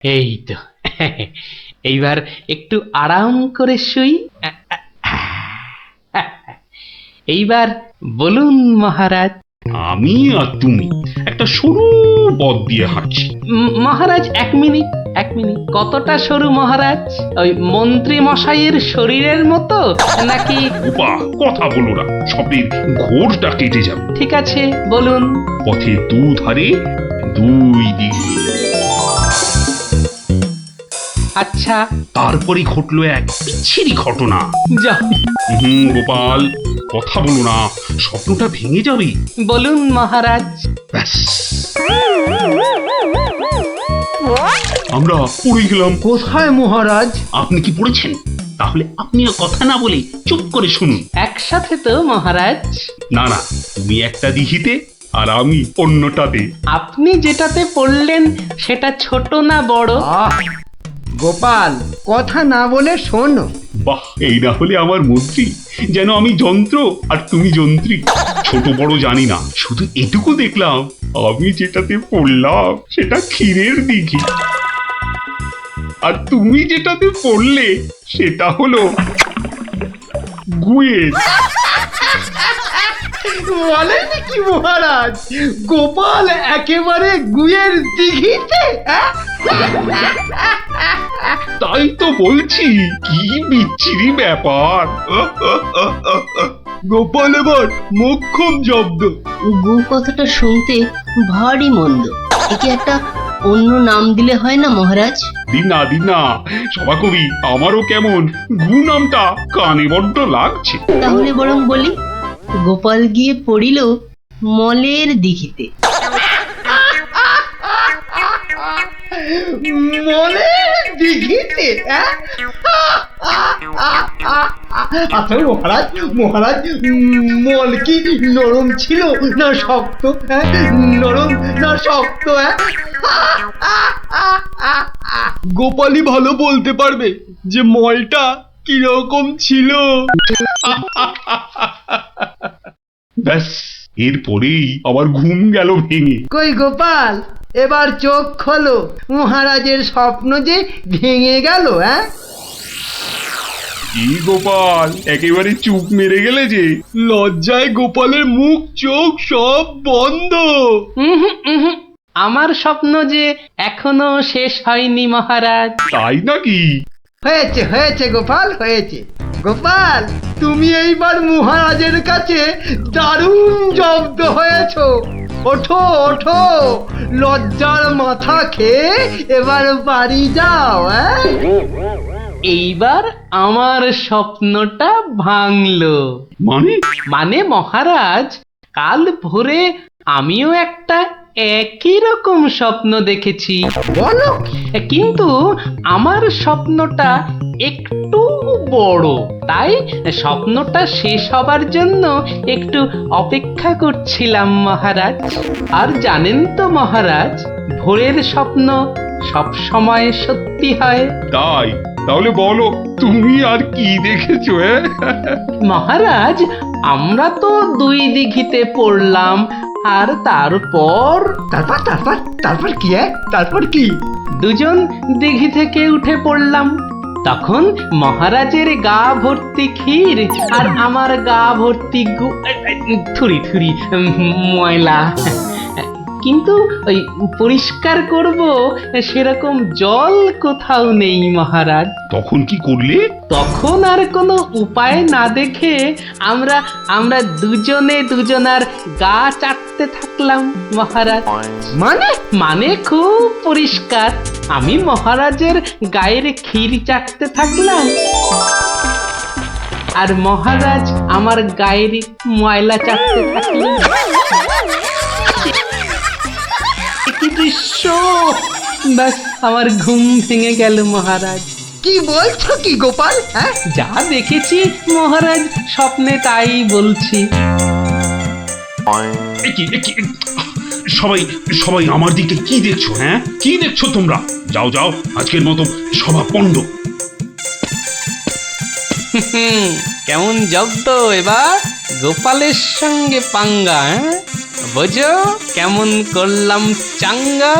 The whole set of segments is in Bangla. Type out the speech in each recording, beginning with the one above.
এই তো এইবার একটু আরাম করে শুই। এইবার বলুন মহারাজ। আমি আর তুমি একটা সরু পথ দিয়ে হাঁটছি। মহারাজ এক মিনিট, এক মিনিট। কতটা সরু মহারাজ? ওই মন্ত্রী মশাইয়ের শরীরের মতো নাকি? উপা, কথা বলো না, স্বপ্নের ঘোরটা কেটে যাবে। ঠিক আছে, বলুন। পথের দুধারে দুই দিকে। আচ্ছা। তারপরে ঘটলো এক বিচ্ছিরি ঘটনা। যা, গোপাল, কথা বলো না, স্বপ্নটা ভেঙে যাবে। বলুন মহারাজ। ব্যাস, আমরা পড়ে গেলাম। কোথায় মহারাজ? আপনি কি পড়েছেন? তাহলে আপনিও কথা না বলে চুপ করে শুনুন। একসাথে তো মহারাজ? না না, তুমি একটা দিঘিতে আর আমি অন্যটাতে। আপনি যেটাতে পড়লেন সেটা ছোট না বড়? আহ, গোপাল, কথা না বলে শোনো। বাহ, এই না হলে আমার মন্ত্রী, যেন আমি যন্ত্র আর তুমি যন্ত্রী। ছোট বড় জানি না, শুধু এটুকু দেখলাম, আমি যেটাতে পড়লাম সেটা ক্ষীরের দিঘি, আর তুমি যেটাতে পড়লে সেটা হলো গুয়ের। বলেন কি মহারাজ, গোপাল একেবারে গুয়ের দিঘিতে? তাই তো বলছি, কি বিচ্ছিরি ব্যাপার। গোপাল এবার মোক্ষম জব্দ। গু কথাটা শুনতে ভারী মন্দ। একে একটা অন্য নাম দিলে হয় না মহারাজ? দিনা দিনা, সভাকবি, আমারও কেমন গু নামটা কানে বড্ড লাগছে। তাহলে বরং বলি, গোপাল গিয়ে পড়িল মলের দিঘিতে। মলের দিঘিতে? আচ্ছা মহারাজ, মহারাজ, মল কি নরম ছিল না শক্ত? নরম না শক্ত? গোপালই ভালো বলতে পারবে যে মলটা কিরকম ছিল। ব্যাস, এরপরেই আবার ঘুম গেল ভেঙে। কই গোপাল, এবার চোখ খোলো, মহারাজের স্বপ্ন যে ভেঙে গেল। কি গোপাল, একেবারে চুপ মেরে গেলে যে। লজ্জায় গোপালের মুখ চোখ সব বন্ধ। উহুম, উহুম। আমার স্বপ্ন যে এখনো শেষ হয়নি মহারাজ। তাই নাকি? হয়েছে হয়েছে গোপাল, হয়েছে। গোপাল, তুমি এইবার মহারাজের কাছে দারুণ জব্দ হয়েছ। ওঠো ওঠো, লজ্জার মাথা খেয়ে এবার বাড়ি যাও। এইবার আমার স্বপ্নটা ভাঙলো। মানে? মানে মহারাজ, কাল ভোরে আমিও একটা একই রকম স্বপ্ন দেখেছি, বলো? কিন্তু আমার স্বপ্নটা একটু বড়। তাই স্বপ্নটা শেষ হবার জন্য একটু অপেক্ষা করছিলাম মহারাজ। আর জানেন তো মহারাজ, ভোরের স্বপ্ন সব সময় সত্যি হয়। তাই? তাহলে বলো, তুমি আর কি দেখেছো? মহারাজ, আমরা তো দুই দিঘিতে পড়লাম, আর তারপর তারপর তারপর তারপর কি? তারপর কি? দুজন দিঘি থেকে উঠে পড়লাম। তখন মহারাজের গা ভর্তি ক্ষীর আর আমার গা ভর্তি থুরি থুরি ময়লা। কিন্তু ওই পরিষ্কার করব সেরকম জল কোথাও নেই মহারাজ। তখন কি করলে? তখন আর কোনো উপায় না দেখে আমরা আমরা দুজনে দুজনার গা চাটতে থাকলাম মহারাজ। মানে? মানে খুব পরিষ্কার। আমি মহারাজের গায়ের ক্ষীর চাটতে থাকলাম, আর মহারাজ আমার গায়ের ময়লা চাটতে থাকলেন। কি দৃশ্য! ব্যাস, আমার ঘুম ভেঙে গেল মহারাজ। কি বলছো কি গোপাল? যা দেখেছি মহারাজ, স্বপ্নে তাই বলছি। সবাই সবাই আমার দিকে কি দেখছো? কি দেখছো তোমরা? যাও যাও, আজকের মতো সভা পণ্ড। কেমন জব্দ এবার গোপালের সঙ্গে পাঙ্গা? বোঝো কেমন করলাম চাঙ্গা?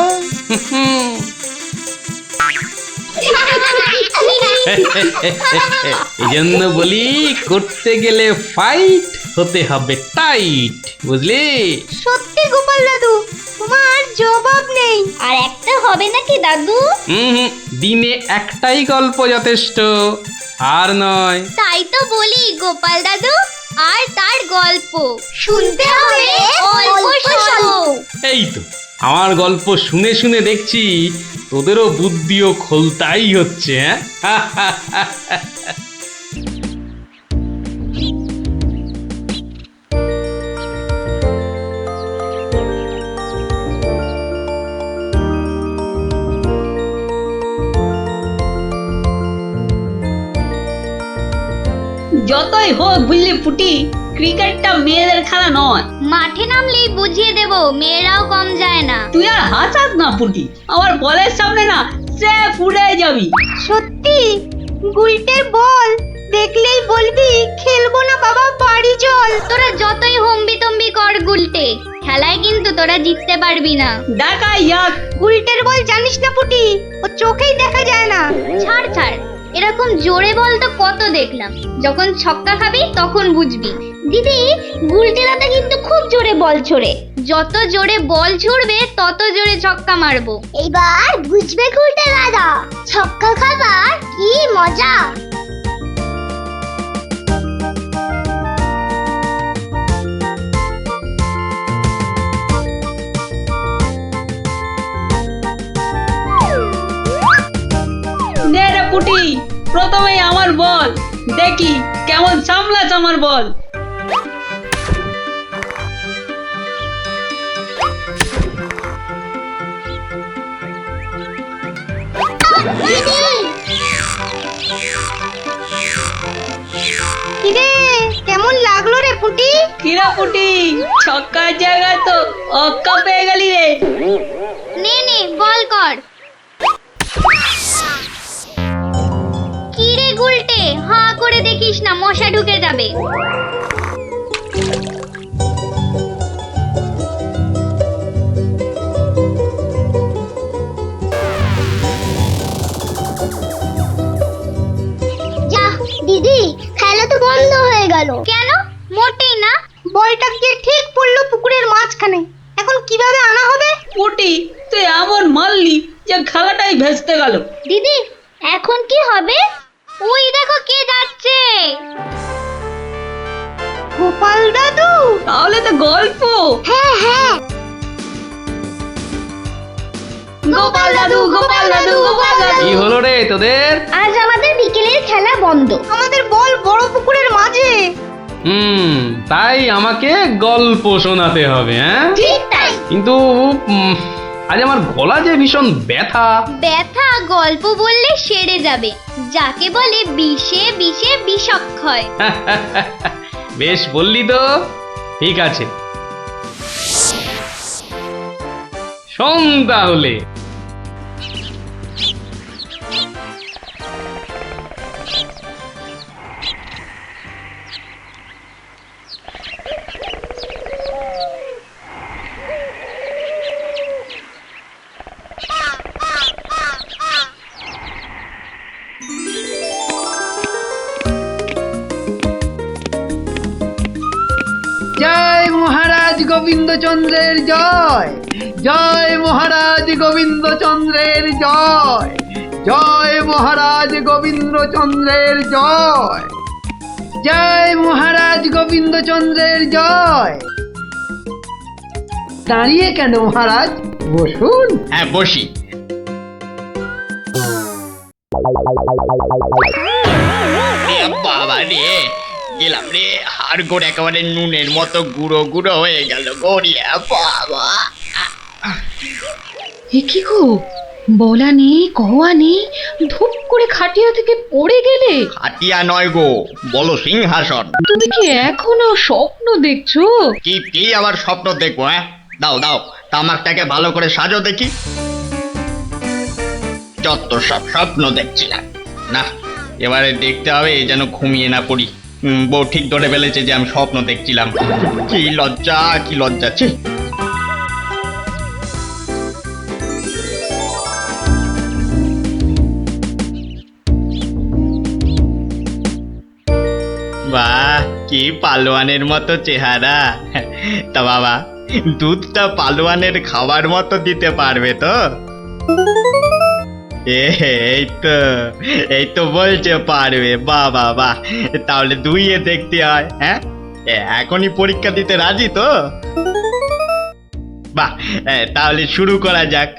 এই জন্য বলি করতে গেলে ফাইট হতে হবে টাইট, বুঝলি? সত্যি গোপাল দাদু, তোমার জবাব নেই। আর একটা হবে নাকি দাদু? হুম, দিনে একটাই গল্প যথেষ্ট, আর নয়। তাই তো বলি গোপাল দাদু, আর তার গল্প শুনতে হবে অল্প শোনো। এই তো আমার গল্প শুনে শুনে দেখছি তোদেরও বুদ্ধিও খোলতাই হচ্ছে। হ্যাঁ, যতই হোক বুঝলি পুটি, ক্রিকেটটা মেয়েদের খেলা নয়। মাঠে নামলেই বুঝিয়ে দেব, মেয়েরাও কম যায় না। তুই আর হাসাস না পুটি, আমার বলের সামনে না স্রেফ উড়ে যাবি। সত্যি গুলটের বল দেখলেই বলবি খেলবো না বাবা, বাড়ি চল। তোরা যতই হম্বি তম্বি কর গুলটে, খেলায় কিন্তু তোরা জিততে পারবি না। দেখাই যাক। গুলটের বল জানিস না পুটি, ও চোখেই দেখা যায় না। ছাড় ছাড়, এরকম জোরে বল তো কত দেখলাম, যখন ছক্কা খাবি তখন বুঝবি। দিদি, গুলটে দাদা কিন্তু খুব জোরে বল ছোড়ে, যত জোরে বল ছুড়বে তত জোরে ছক্কা মারবো। এবার বুঝবে গুলটে দাদা, ছক্কা খাবার কি মজা। নে রে পুটি, প্রথমেই আমার বল, দেখি কেমন সামলাস আমার বল। কিরে, কেমন লাগলো রে পুটি? কিরা পুটি, ছক্কার জায়গায় তো অক্কা পেয়ে গেলি রে। নে নে বল কর। কিরে গুলটে, হাঁ করে দেখিস না, মশা ঢুকে যাবে। যা দিদি, খেলা তো বন্ধ হয়ে গেল। কেন? মোটেই না, বলটা গিয়ে ঠিক পড়লো পুকুরের মাঝখানে। এখন কিভাবে আনা হবে? পুটি, তুই এমন মারলি যে খেলাটাই ভেস্তে গেল। দিদি, এখন কি হবে? ওই দেখো কে যাচ্ছে। গোপাল দাদু। তাহলে তো গল্প। হ্যাঁ হ্যাঁ, গোপাল দাদু, গোপাল দাদু, গোপাল দাদু। কি হলো রে তোদের? আজ আমাদের বিকেলের খেলা বন্ধ। আমাদের বল বড় পুকুরের মাঝে। তাই আমাকে গল্প শোনাতে হবে। হ্যাঁ, ঠিক তাই। কিন্তু আজ আমার গলা যে ভীষণ ব্যথা। ব্যথা গল্প বললে সেরে যাবে, যাকে বলে বিষে বিষে বিষক্ষয়। বেশ বললি তো, ঠিক আছে শোন তাহলে। জয় মহারাজ গোবিন্দচন্দ্রের জয়, জয় মহারাজ গোবিন্দচন্দ্রের জয়, জয় মহারাজ গোবিন্দচন্দ্রের জয়, জয় মহারাজ গোবিন্দচন্দ্রের জয়। দাঁড়িয়ে কেন মহারাজ, বসুন। হ্যাঁ বসি। বাবা রে, গেলাম রে, হাড় গোড় একেবারে নুনের মতো গুঁড়ো গুঁড়ো হয়ে গেল গড়িয়া। বাবা, কি গো, বলা নেই কওয়া নেই, ধূপ করে খাটিয়া থেকে পড়ে গেলে। খাটিয়া নয় গো, বলো সিংহাসন। তুমি কি এখনো স্বপ্ন দেখছো? কি কি আবার স্বপ্ন দেখবো? হ্যাঁ দাও দাও, তামাকটাকে ভালো করে সাজো দেখি। যত সব স্বপ্ন দেখছিলাম, না এবারে দেখতে হবে যেন ঘুমিয়ে না পড়ি। বউ ঠিক ধরে ফেলেছে যে আমি স্বপ্ন দেখছিলাম। কি লজ্জা, কি লজ্জা। ছি। বাহ, কি পালোয়ানের মতো চেহারা। তা বাবা, দুধটা পালোয়ানের খাবার মতো দিতে পারবে তো? এই তো বলছে পারবে। বাহ বাহ বাহ, তাহলে দুইয়ে দেখতে হয়। হ্যাঁ, এখনই পরীক্ষা দিতে রাজি তো? বাহ, তাহলে শুরু করা যাক।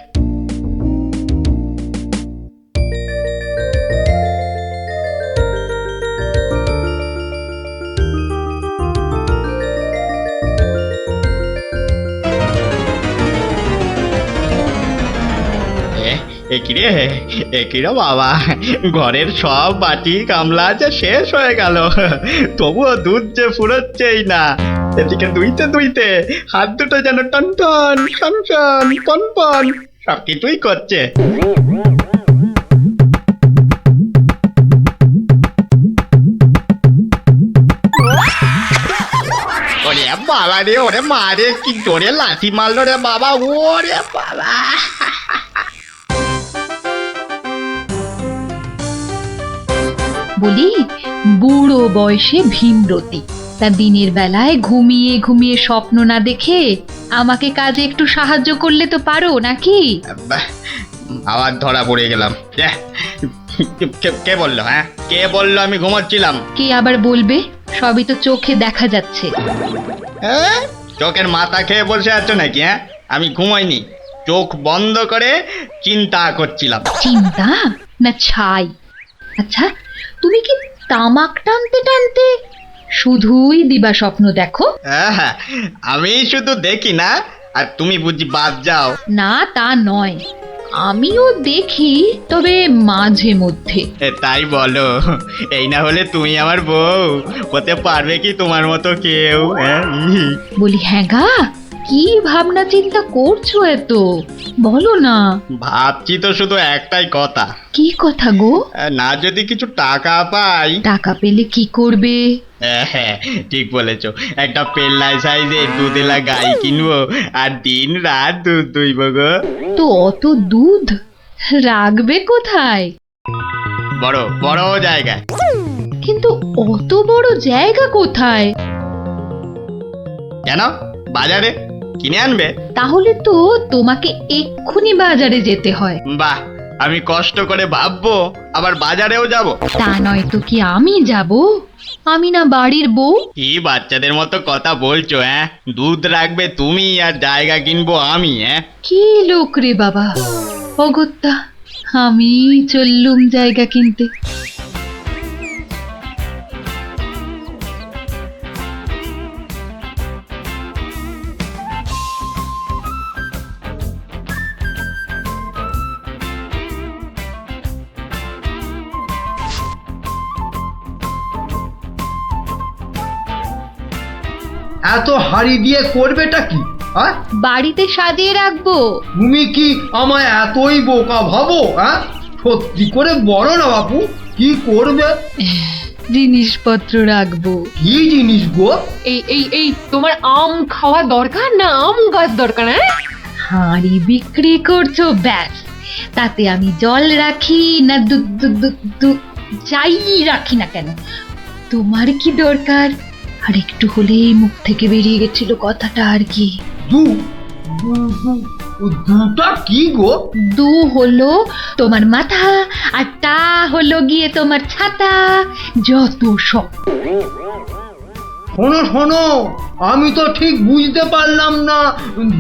একিরে বাবা, ঘরের সব বাটি গামলা যে শেষ হয়ে গেল, তবুও দুধ যে ফুরোচ্ছেই না। এদিকে দুইতে দুইতে হাত দুটো যেন টন টন টন টন পন পন সব কিছুই করছে। ওরে বাবা রে, ওরে মা রে, কি জোরে লাথি মারলো রে বাবা, ওরে বাবা। বলি, বুড়ো বয়সে ভীমরতি, তা দিনের বেলায় ঘুমিয়ে ঘুমিয়ে স্বপ্ন না দেখে আমাকে কাজে একটু সাহায্য করলে তো পারো নাকি? আবার ধরা পড়ে গেলাম। কে বললো? হ্যাঁ, কে বললো আমি ঘুমাচ্ছিলাম? কে আবার বলবে? সবই তো চোখে দেখা যাচ্ছে। চোখের মাথা খেয়ে বসে আছো নাকি? হ্যাঁ, আমি ঘুমাইনি, চোখ বন্ধ করে চিন্তা করছিলাম। চিন্তা না ছাই? আচ্ছা, তুমি কি তামাক টানতে টানতে শুধুই দিবা স্বপ্ন দেখো? হ্যাঁ, আমি শুধু দেখি না, আর তুমি বুঝি বাদ যাও? না, তা নয়, আমিও দেখি, তবে মাঝে মধ্যে। তাই বলো? এই না হলে তুমি আমার বউ হতে পারবে কি তোমার মতো কেউ? বলি, হ্যাঁ গা, কি ভাবনা চিন্তা করছো এত? বলো না। ভাবছি তো শুধু একটাই কথা। কি কথা গো? না, যদি কিছু টাকা পাই। টাকা পেলে কি করবে? হ্যাঁ, ঠিক বলেছো, একটা পেল্লাই সাইজের দুধেলা গাই কিনবো আর দিন রাত দুধ দুইব গো। তো অত দুধ রাখবে কোথায়? বড় বড় জায়গায়। কিন্তু অত বড় জায়গা কোথায়? কেন, বাজারে কিনে আনবে? তাহলে তো তোমাকে এক্ষুনি বাজারে যেতে হয়। বাহ, আমি কষ্ট করে ভাববো আবার বাজারেও যাব? তা নয় তো কি আমি যাব? আমি না বাড়ির বউ? কি বাচ্চাদের মতো কথা বলছো? হ্যাঁ, দুধ রাখবে তুমি আর জায়গা কিনবো আমি? হ্যাঁ, কি লোক রে বাবা, অগত্যা আমি চললুম জায়গা কিনতে। এত হাড়ি দিয়ে করবেটা কি? বাড়িতে সাজিয়ে রাখবো। তুমি কি আমায় এতই বোকা ভাবো? সত্যি করে বলো না বাপু, কি করবে? জিনিসপত্র রাখবো। কি জিনিস গো? এই তোমার আম খাওয়া দরকার না আম গাছ দরকার? হাঁড়ি বিক্রি করছো, ব্যাস। তাতে আমি জল রাখি না দুধ যাই রাখি না কেন, তোমার কি দরকার? আর একটু হলেই মুখ থেকে বেরিয়ে গেছিল কথাটা আর কি। দুটা কি গো? দু হলো তোমার মাথা, আর টা হলো গিয়ে তোমার ছাতা, যত সব। শোনো শোনো, আমি তো ঠিক বুঝতে পারলাম না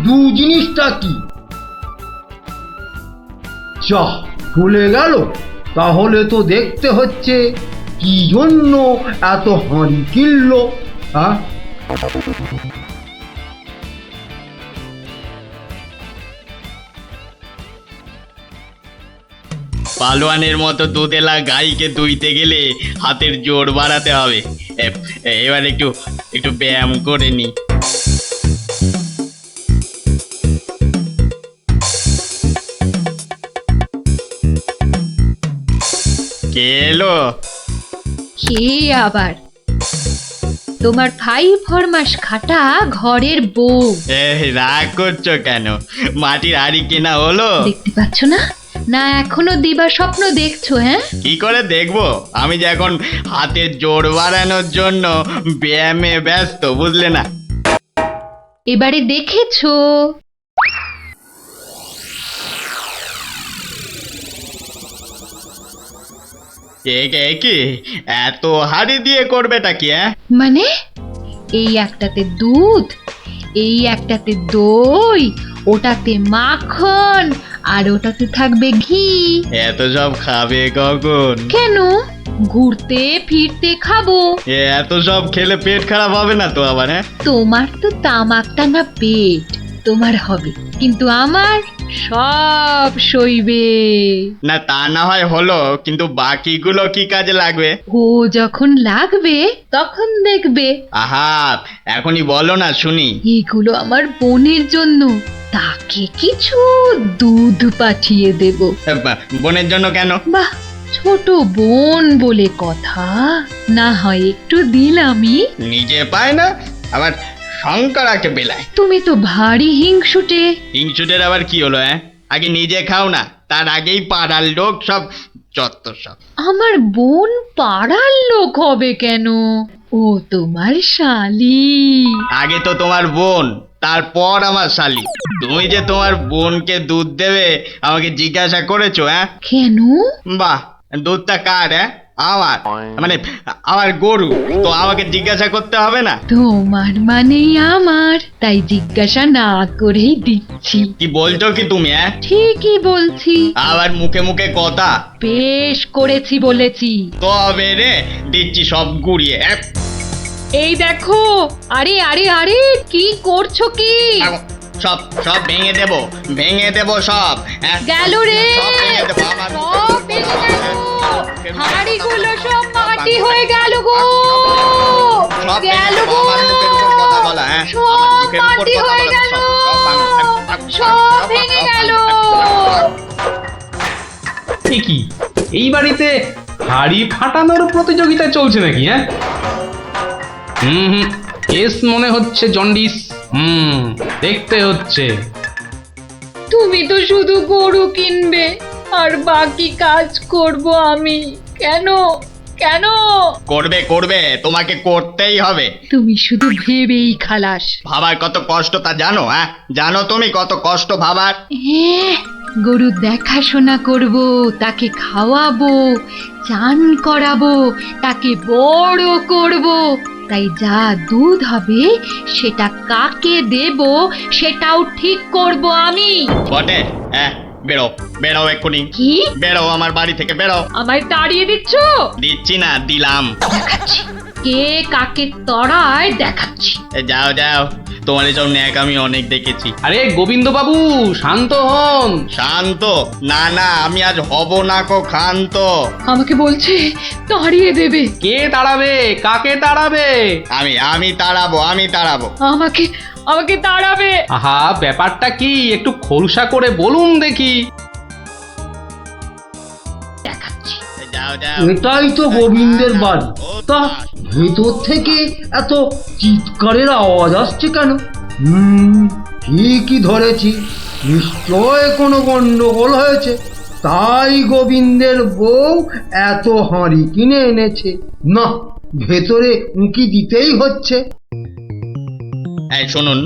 দু জিনিসটা কি। চাহ চলে গেল। তাহলে তো দেখতে হচ্ছে কি জন্য এত হাঁড়ি কিনলো। পালোয়ানের মতো দুধেলা গাইকে দুইতে গেলে হাতের জোর বাড়াতে হবে। এবার একটু একটু ব্যায়াম করে নি। কে এলো? কে আবার? তোমার ভাই ফরমাস খাটা ঘরের বউ। রাগ করছো কেন? মাটির হাড়ি কেনা হলো? দেখতে পাচ্ছ না না এখনো দিবা স্বপ্ন দেখছো? হ্যাঁ, কি করে দেখবো? আমি যে এখন হাতের জোর বাড়ানোর জন্য ব্যায়ামে ব্যস্ত, বুঝলে না? এবারে দেখেছো? কি এত হাড়ি দিয়ে করবেটা কি? হ্যাঁ, মানে এই একটাতে দুধ, এই একটাতে দই, ওটাতে মাখন, আর ওটাতে থাকবে ঘি। এত সব খাবে কখন? কেন? ঘুরতে ফিরতে খাবো। এত সব খেলে পেট খারাপ হবে না তো আবার? হ্যাঁ, তোমার তো তামাক টানা পেট, তোমার হবে, কিন্তু আমার সব সইবে। না তা না হয় হলো, কিন্তু বাকিগুলো কি কাজে লাগবে? ও যখন লাগবে তখন দেখবে। আহা, এখনই বলো না শুনি। এগুলো আমার বোনের জন্য, তাকে কিছু দুধ পাঠিয়ে দেব। বোনের জন্য কেন? বাহ, ছোট বোন বলে কথা, না হয় একটু দিলামই। নিজে পায় না, আবার শঙ্করাকে বেলায়। তুমি তো ভারী হিংসুটে। হিংসুটের আবার কি হলো? হ্যাঁ, আগে নিজে খাও না, তার আগেই পাড়ার লোক সব চত্বর সব। আমার বোন পাড়ার লোক হবে কেন? ও তোমার শালি। আগে তো তোমার বোন, তারপর আমার শালি। তুমি যে তোমার বোনকে দুধ দেবে আমাকে জিজ্ঞাসা করেছো? হ্যাঁ, কেন? বাহ, দুধটা কার? হ্যাঁ, আমার, মানে আমার গরু, তো আমাকে জিজ্ঞাসা করতে হবে না? তোমার মানেই আমার, তাই জিজ্ঞাসা না করেই দিচ্ছি। কি বলছো কি তুমি? হ্যাঁ, ঠিকই বলছি, আবার মুখে মুখে কথা। বেশ করেছি বলেছি। তবে রে দিচ্ছি সব গুড়িয়ে। এই দেখো, আরে আরে আরে, কি করছো কি? সব সব ভেঙে দেবো, ভেঙে দেবো সব। হ্যাঁ, গেল রে, সব ভেঙে দেবো। আমার সব ভেঙে গেল, হাঁড়িগুলো সব মাটি হয়ে গেল গো, সব গেল গো, আমার মুখের উপর কথা বলা। হ্যাঁ, আমার সব মুখের উপর মাটি কথা হয়ে বলা, গেল, সব সব ভেঙে গেল। এ কি, এই বাড়িতে হাড়ি ফাটানোর প্রতিযোগিতা চলছে নাকি? হ্যাঁ, হুম হুম, কেস মনে হচ্ছে জন্ডিস। দেখতে হচ্ছে। তুমি তো শুধু গরু কিনবে আর বাকি কাজ করব আমি। কেন কেন? করবে করবে, তোমাকে করতেই হবে। তুমি শুধু ভেবেই খালাস। ভাবার কত কষ্ট তা জানো? হ্যাঁ, জানো তুমি কত কষ্ট ভাবার? গরু দেখাশোনা করব, তাকে খাওয়াবো, চান করাবো, তাকে বড় করব, তাই যা দুধ হবে সেটা কাকে দেব সেটাও ঠিক করব আমি। বটে? হ্যাঁ, বেরো বেরো এক্ষুনি। কি? বেরো আমার বাড়ি থেকে, বেরো। আমায় তাড়িয়ে দিচ্ছ? দিচ্ছি না, দিলাম। দেখাচ্ছি কে কাকে তড়ায়, দেখাচ্ছি। যাও যাও, তোমার এসব ন্যাক আমি অনেক দেখেছি। আরে গোবিন্দ বাবু, শান্ত হন। শান্ত? না না, আমি আজ হব না কো ক্ষান্ত। আমাকে বলছে তাড়িয়ে দেবে। কে তাড়াবে? কাকে তাড়াবে? আমি তাড়াবো, আমি তাড়াবো। আমাকে আমাকে তাড়াবে। আহা, ব্যাপারটা কি একটু খোলসা করে বলুন দেখি। দেখাচ্ছি। যাও যাও। এটাই তো গোবিন্দের বাড়ি। তা ভেতর থেকে এত চিৎকারের আওয়াজ আসছে কেন? ঠিকই ধরেছি, নিশ্চয় কোনো গন্ডগোল হয়েছে, তাই গোবিন্দের বউ এত হাঁড়ি কিনে এনেছে। না, ভেতরে উঁকি দিতেই হচ্ছে। এই শুনুন,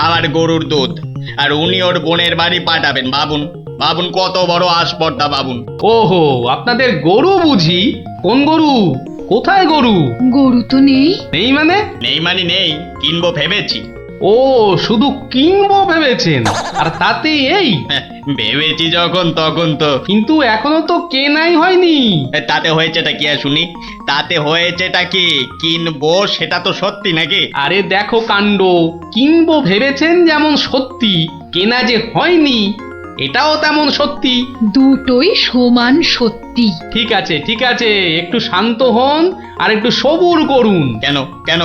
আমার গরুর দুধ, আর উনি ওর বোনের বাড়ি পাঠাবেন। ভাবুন ভাবুন কত বড় আসপর্দা, ভাবুন। ওহো, আপনাদের গরু বুঝি? কোন গরু? কোথায় গরু? গরু তো নেই। নেই মানে? নেই মানে নেই, কিনবো ভেবেছি। ও, শুধু কিনবো ভেবেছেন? আর তাতে এই? ভেবেছি যখন তখন তো। কিন্তু এখনো তো কেনাই হয়নি। তাতে হয়েছেটা কি আর শুনি? তাতে হয়েছেটা কি? কিনবো সেটা তো সত্যি নাকি? আরে দেখো কাণ্ড, কিনবো ভেবেছেন যেমন সত্যি, কেনা যে হয়নি এটাও তেমন সত্যি। দুটোই সমান সত্যি। ঠিক আছে ঠিক আছে, একটু শান্ত হন আর একটু সবুর করুন। কেন কেন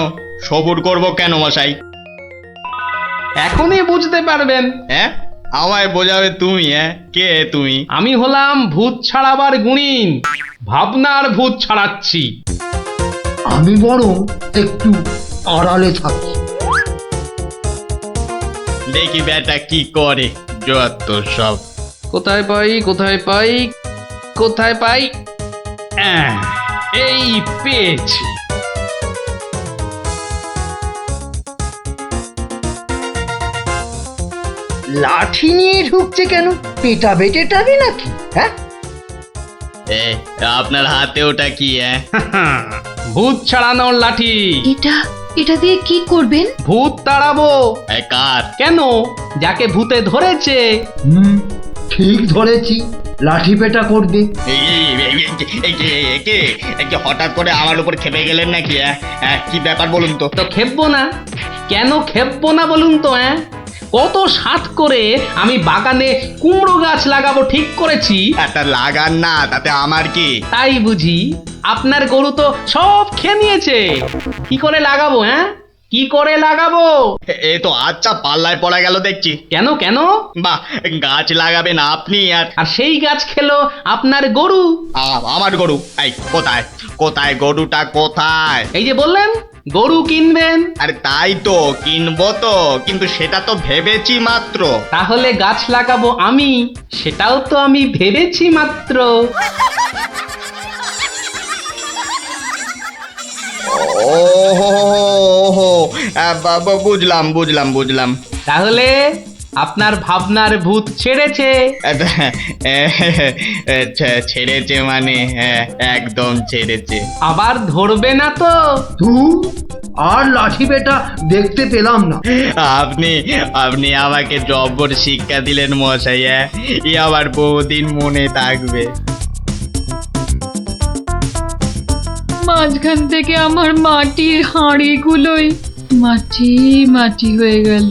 সবুর করব কেন মশাই? এখনই বুঝতে পারবেন। হ্যাঁ, আমায় বোঝাবে তুমি? হ্যাঁ, কে তুমি? আমি হলাম ভূত ছাড়াবার গুণিন, ভাবনার ভূত ছাড়াচ্ছি। আমি বরং একটু আড়ালে থাকি। দেখি বেটা কি করে, যত সব কোথায় পাই কোথায় পাই কোথায় পাই এই পেয়েছি। লাঠি নিয়ে ঢুকছে কেন? পেটা বেটেটাবে নাকি? হ্যাঁ, এ, আপনার হাতে ওটা কি? ভূত ছাড়ানোর লাঠি। এটা দিয়ে কি করবেন? ভূত তাড়াবো। কার? কেন? যাকে ভূতে ধরেছে। ঠিক ধরেছি, লাঠি পেটা করবে। একে হঠাৎ করে আমার উপর খেপে গেলেন নাকি? কি ব্যাপার বলুন তো? তো খেপবো না? কেন খেপবো না বলুন তো? কত সাত করে আমি বাগানে কুমড়ো গাছ লাগাবো ঠিক করেছি। একটা লাগান না, তাতে আমার কি? তাই বুঝি? আপনার গরু তো সব খেয়ে নিয়েছে। কি করে লাগাবো? কি করে লাগাবো? এ তো আচ্ছা পাল্লায় পড়া গেল দেখছি। কেন কেন? বাহ, গাছ লাগাবেন আপনি আর সেই গাছ খেলো আপনার গরু। আমার গরু? এই কোথায় কোথায় গরুটা কোথায়? এই যে বললেন গরু কিনবেন। আরে তাই তো কিনবো তো, কিন্তু সেটা তো ভেবেছি মাত্র। তাহলে গাছ লাগাবো আমি, সেটাও তো আমি ভেবেছি মাত্র। ওহো, বুঝলাম বুঝলাম বুঝলাম। তাহলে আপনার ভাবনার ভূত ছেড়েছে। ছেড়েছে মানে? একদম ছেড়েছে। আবার ধরবে না তো? আর লাঠি পেটা দেখতে পেলাম না। আপনি আপনি আমাকে জব্বর শিক্ষা দিলেন মশাই। এ আবার বহুদিন মনে থাকবে। মাঝখান থেকে আমার মাটির হাঁড়িগুলোই মাটি মাটি হয়ে গেল।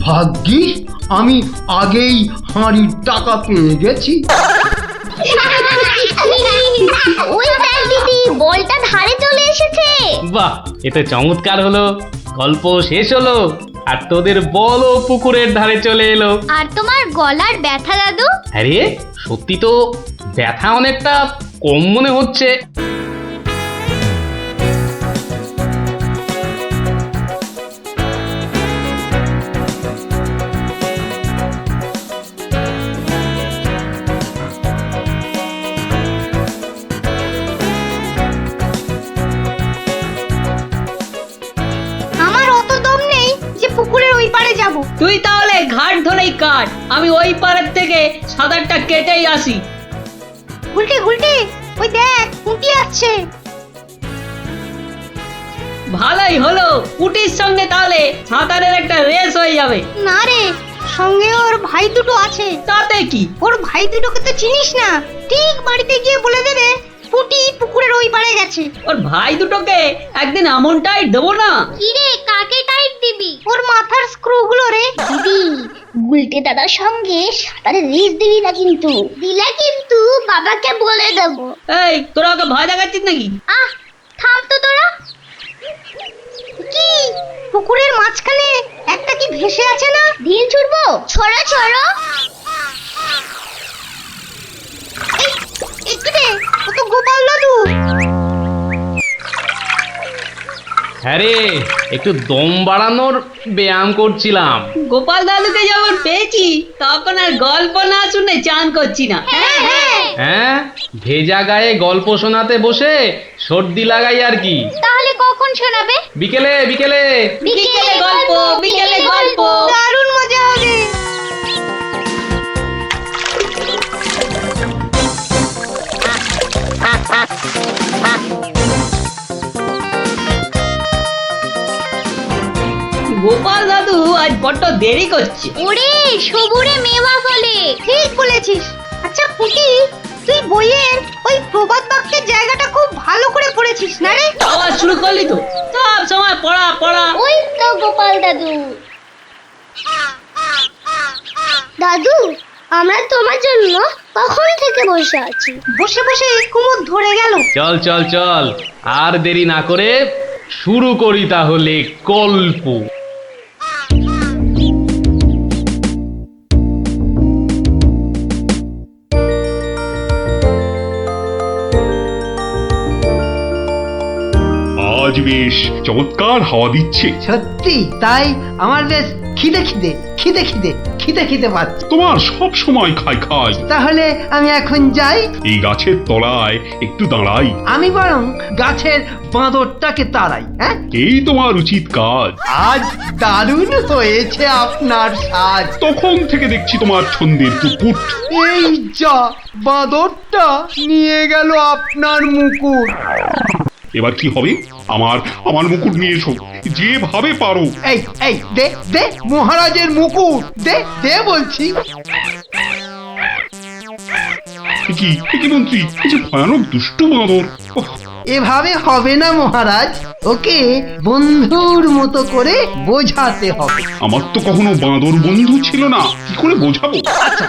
ভাগ্যিস আমি আগেই হাঁড়ির টাকা পেয়ে গেছি। ওই দেখ দিদি, বলটা ধারে চলে এসেছে। বাহ, এতে চমৎকার হলো। গল্প শেষ হলো আর তোদের বলও পুকুরের ধারে চলে এলো। আর তোমার গলার ব্যথা দাদু? আরে সত্যি তো ব্যথা অনেকটা কম মনে হচ্ছে। আমার অত দম নেই যে পুকুরের ওই পারে যাব। তুই তাহলে ঘাট ধরেই কাট, আমি ওই পাড়ের থেকে সাঁতারটা কেটেই আসি। গুলটে গুলটে, ওই দেখ পুঁটি আসছে। ভালোই হলো, পুটির সঙ্গে তাহলে সাঁতারের একটা রেস হয়ে যাবে। না রে, সঙ্গে ওর ভাই দুটো আছে। তাতে কি? ওর ভাই দুটোকে তো চিনিস না। ঠিক বাড়িতে গিয়ে বলে দেবে পুঁটি পুকুরের ওই পারে গেছে। ওর ভাই দুটোকে একদিন এমন টাইট দেবো না। কি রে, কাকে টাইট দিবি? ওর মাথার স্ক্রু গুলো রে। দিদি, গুলটে দাদার সঙ্গে সাঁতারে রেস দিবি না কিন্তু। দিলে কিন্তু বাবাকে বলে দেবো। এই তোরা ওকে ভয় দেখাচ্ছিস নাকি? আহ, থাম তো তোরা। কি পুকুরের মাঝখানে একটা কি ভেসে আছে না? ঢিল ছুড়বো? ছড়ো ছড়ো। একটু রে, ও তো গোপাল দাদু। হ্যাঁ রে, একটু দম বাড়ানোর ব্যায়াম করছিলাম। গোপাল দাদুকে যখন পেয়েছি তখন আর গল্প না শুনে চান করছি না। হ্যাঁ হ্যাঁ। ভেজা গায়ে গল্প শোনাতে বসে সর্দি লাগাই আর কি। তাহলে কখন শোনাবে? বিকেলে বিকেলে। বিকেলে গল্প, বিকেলে গল্প। দারুণ মজা হবে। গোপাল দাদু আজ বড্ড দেরি করছে। ওরে সবুরে মেওয়া ফলে। ঠিক বলেছিস। আচ্ছা পুটি, তুই বইয়ের ওই প্রবাদ বাক্যের জায়গাটা খুব ভালো করে পড়েছিস না রে? আবার শুরু করলি তো, সব সময় পড়া পড়া। ওই তো গোপাল দাদু। দাদু, আমরা তোমার জন্য কখন থেকে বসে আছি। বসে বসে কুমোর ধরে গেল। চল চল চল, আর দেরি না করে শুরু করি তাহলে গল্প। আজ বেশ চমৎকার হাওয়া দিচ্ছে। সত্যি তাই, আমার বেশ খিদে খিদে খিদে খিদে খিদে খিদে পাচ্ছে। তোমার সব সময় খাই খাই। তাহলে আমি এখন যাই। এই গাছের তলায় একটু দাঁড়াই। আমি বরং গাছের বাঁদরটাকে তাড়াই। হ্যাঁ, এই তোমার উচিত কাজ। আজ দারুণ হয়েছে আপনার সাজ। তখন থেকে দেখছি তোমার ছন্দের টুকুট। এই যা, বাঁদরটা নিয়ে গেল আপনার মুকুট। এবার কি হবে? আমার আমার মুকুট নিয়ে এসো, যেভাবে পারো। এই এই দে দে মহারাজের মুকুট, দে দে বলছি। এ কি মন্ত্রী, এই যে ভয়ানক দুষ্টু বাঁদর। ওহ, এভাবে হবে না মহারাজ, ওকে বন্ধুর মতো করে বোঝাতে হবে। আমার তো কখনো বাঁদর বন্ধু ছিল না, কি করে বোঝাবো? আচ্ছা,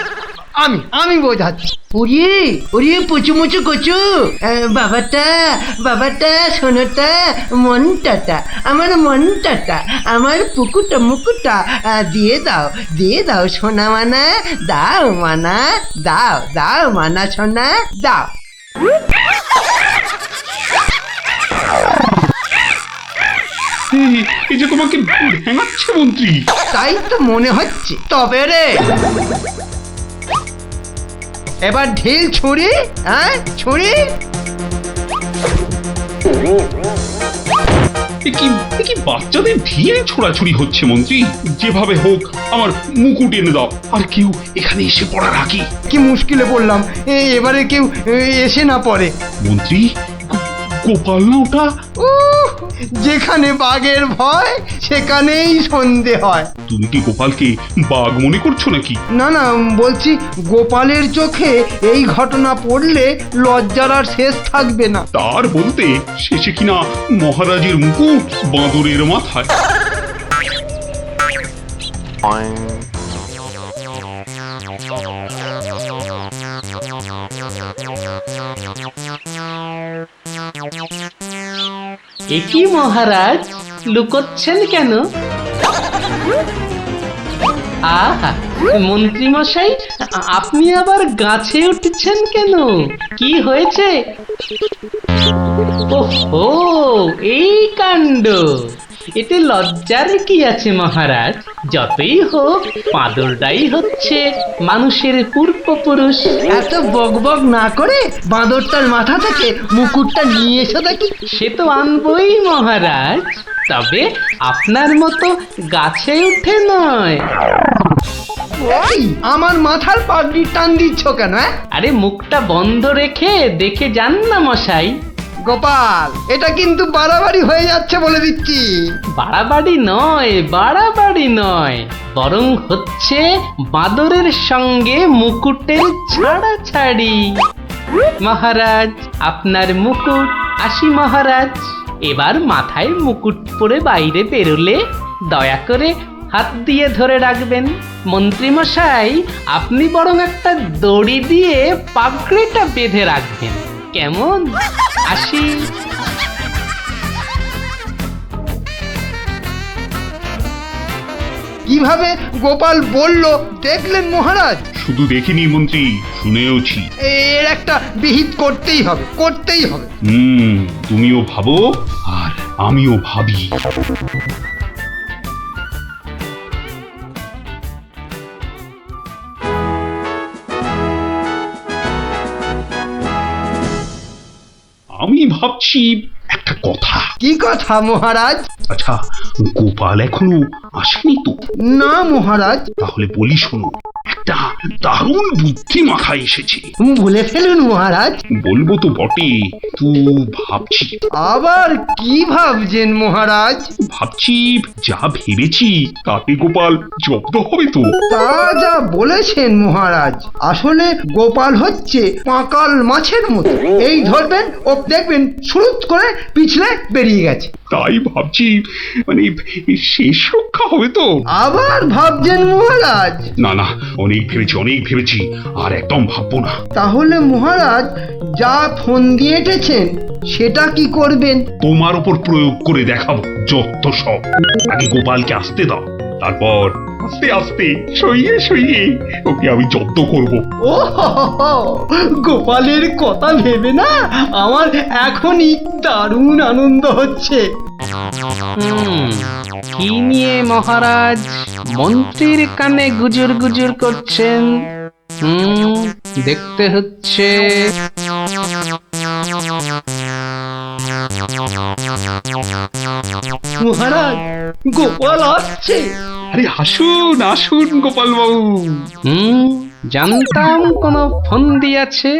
আমি বোঝাচ্ছি। ওরে ওরে পুচু মুচু কচু, বাবাটা বাবাটা সোনাটা মনটাটা, আমার মনটাটা, আমার পুকুটা মুকুটা দিয়ে দাও সোনা মানা, দাও মানা, দাও দাও মানা সোনা দাও। এই যে তোমাকে ভেঙাচ্ছে মন্ত্রী। তাই তো মনে হচ্ছে। তবে রে, এবার ঢিল ছুরি, হ্যাঁ ছুরি। এ কি বাচ্চাদের ঢিল ছোড়াছুড়ি হচ্ছে মন্ত্রী? যেভাবে হোক আমার মুকুট এনে দাও। আর কেউ এখানে এসে পড়ার আগে। কি মুশকিলে পড়লাম, এবারে কেউ এসে না পড়ে। মন্ত্রী, গোপাল না ওটা? উহ, যেখানে বাঘের ভয় সেখানেই সন্ধে হয়। তুমি কি গোপালকে বাঘ মনে করছো নাকি? না না, বলছি গোপালের চোখে এই ঘটনা পড়লে লজ্জার আর শেষ থাকবে না। তার বলতে শেষে কিনা মহারাজের মুকুট বাঁদরের মাথায়। এ কি মহারাজ, লুকোচ্ছেন কেন? আহা, মন্ত্রী মশাই, আপনি আবার গাছে উঠছেন কেন? কি হয়েছে? ওহো, এই কাণ্ড। এতে লজ্জার কি আছে মহারাজ? যতই হোক বাঁদরটাই হচ্ছে মানুষের পূর্বপুরুষ। এত বকবক না করে বাঁদরটার মাথা থেকে মুকুটটা নিয়ে এসো দেখি। সে তো আনবই মহারাজ, তবে আপনার মতো গাছে উঠে নয়। এই, আমার মাথার পাগড়ি টান দিচ্ছ কেন? আরে মুখটা বন্ধ রেখে দেখে যান না মশাই। গোপাল, এটা কিন্তু বাড়াবাড়ি হয়ে যাচ্ছে বলে দিচ্ছি। বাড়াবাড়ি নয়, বরং হচ্ছে বাঁদরের সঙ্গে মুকুটের ছাড়াছাড়ি। মহারাজ, আপনার মুকুট। আসি মহারাজ, এবার মাথায় মুকুট পরে বাইরে বেরোলে দয়া করে হাত দিয়ে ধরে রাখবেন। মন্ত্রী মশাই, আপনি বরং একটা দড়ি দিয়ে পাগড়িটা বেঁধে রাখবেন, কেমন? আসি। কিভাবে গোপাল বলল দেখলেন মহারাজ? শুধু দেখিনি মন্ত্রী, শুনেওছি। এর একটা বিহিত করতেই হবে, করতেই হবে। তুমিও ভাবো আর আমিও ভাবি। আমি ভাবছি একটা কথা। কি কথা মহারাজ? আচ্ছা, গোপাল এখনো আসেনি তো? না মহারাজ। তাহলে বলি শোনো, একটা দারুণ বুদ্ধি মাথায় এসেছে। বলে ফেলুন মহারাজ। বলবো তো বটে, তো ভাবছি। আবার কি ভাবছেন মহারাজ? ভাবছি যা ভেবেছি তাতে গোপাল জব্দ হবে তো? তা যা বলেছেন মহারাজ, আসলে গোপাল হচ্ছে পাঁকাল মাছের মতো। এই ধরবেন ও দেখবেন সুরুত করে পিছলে বেরিয়ে গেছে। তাই ভাবছি, মানে শেষ রক্ষা হবে তো? আবার ভাবছেন মহারাজ? না না, অনেক ভেবেছি, আর একদম ভাববো না। তাহলে মহারাজ যা ফোন দিয়ে এঁটেছেন সেটা কি করবেন? তোমার উপর প্রয়োগ করে দেখাবো যত সব। আগে গোপালকে আসতে দাও, তারপর আস্তে আস্তে সইয়ে ওকে আমি জব্দ করব। ও গোপালের কথা ভেবে না আমার এখনই দারুণ আনন্দ হচ্ছে। কি নিয়ে মহারাজ মন্ত্রীর কানে গুজুর গুজুর করছেন? দেখতে হচ্ছে। মহারাজ, গোপাল আসছে। আরে আসুন আসুন গোপাল বাবু। জানতাম কোনো ফোন দিয়েছে।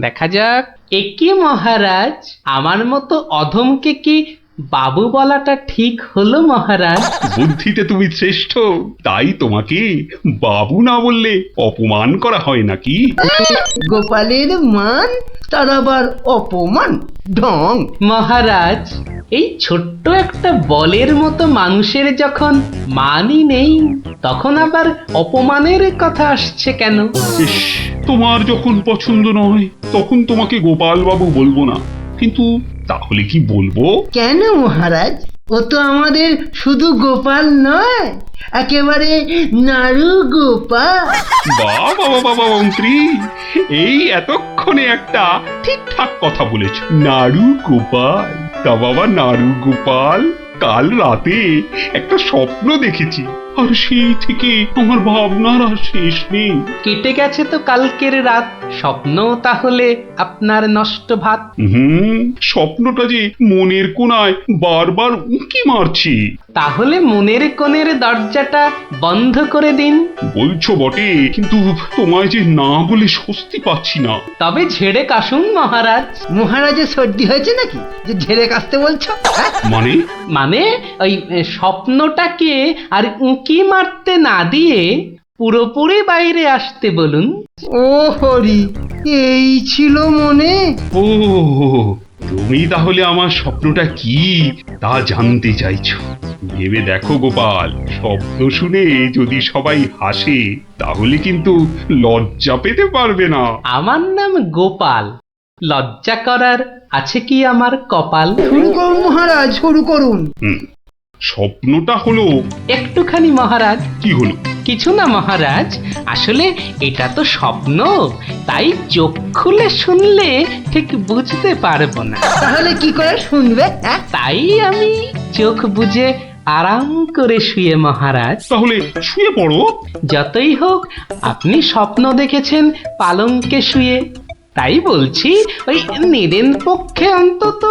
দেখা যাক। একি মহারাজ, আমার মতো অধমকে কি বাবু বলাটা ঠিক হলো মহারাজ? বুদ্ধিতে তুমি শ্রেষ্ঠ, তাই তোমাকে বাবু না বললে অপমান করা হয় নাকি? গোপালের মান, তার আবার অপমান, ঢং। মহারাজ, এই ছোট্ট একটা বলের মতো মানুষের যখন মানই নেই, তখন আবার অপমানের কথা আসছে কেন? ইস, তোমার যখন পছন্দ নয় তখন তোমাকে গোপাল বাবু বলবো না, কিন্তু তাহলে কি বলবো? কেন মহারাজ, ও তো আমাদের শুধু গোপাল নয়, একেবারে নাড়ু গোপাল। বাবা বাবা মন্ত্রী, এই এতক্ষণে একটা ঠিকঠাক কথা বলেছ। নাড়ু গোপাল, তা বাবা নাড়ু গোপাল, কাল রাতে একটা স্বপ্ন দেখেছি, আর সেই থেকে আমার ভাবনার আর শেষ নেই। কেটে গেছে তো কালকের রাত, স্বপ্ন তাহলে আপনার নষ্ট ভাত। স্বপ্নটা যে মনের কোণায় বারবার উঁকি মারছি। তাহলে মনের কোণের দরজাটা বন্ধ করে দিন। বলছো বটে, কিন্তু তোমায় যে না বলে স্বস্তি পাচ্ছি না। তবে ঝেড়ে কাশুন মহারাজ। মহারাজের সর্দি হয়েছে নাকি যে ঝেড়ে কাশতে বলছো? মানে? মানে ওই স্বপ্নটাকে আর উঁকি মারতে না দিয়ে পুরোপুরি বাইরে আসতে বলুন। ও হরি, এই ছিল মনে? ও, তুমি তাহলে আমার স্বপ্নটা কি তা জানতে চাইছো? ভেবে দেখো গোপাল, শব্দ শুনে যদি সবাই হাসে তাহলে কিন্তু লজ্জা পেতে পারবে না। আমার নাম গোপাল, লজ্জা করার আছে কি আমার কপাল? শুরু করুন মহারাজ, শুরু করুন। স্বপ্নটা হলো। একটুখানি মহারাজ। কি হলো? কিছু না মহারাজ, আসলে এটা তো স্বপ্ন, তাই চোখ খুলে শুনলে ঠিক বুঝতে পারবো না। তাহলে কি করে শুনবে? তাই আমি চোখ বুজে আরাম করে শুয়ে মহারাজ। তাহলে শুয়ে পড়ো। যতই হোক আপনি স্বপ্ন দেখেছেন পালঙ্কে শুয়ে, তাই বলছি ওই নিদেন পক্ষে অন্তত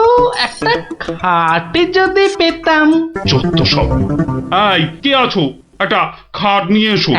একটা খাট যদি পেতাম। যত সব। এই, কে আছো? একটা খাট নিয়ে এসো।